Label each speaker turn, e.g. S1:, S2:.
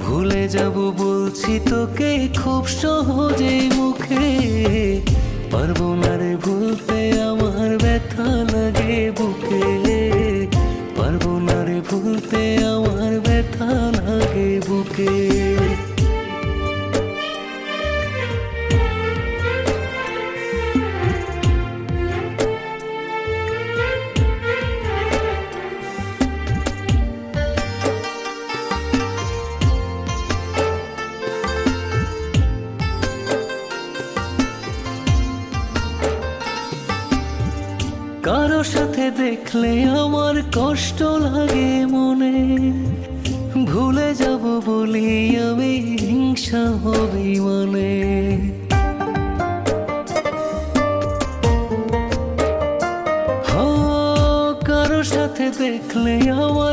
S1: ভুলে যাব বলছি তোকে খুব সহজে মুখে, পারবো না রে ভুলতে আমার ব্যথা লাগে বুকে, পারবো না রে ভুলতে আমার ব্যথা লাগে বুকে। কারো সাথে দেখলে আমার কষ্ট লাগে মনে, ভুলে যাব বলি আমি হিংসা হবি মানে। কারো সাথে দেখলে আমার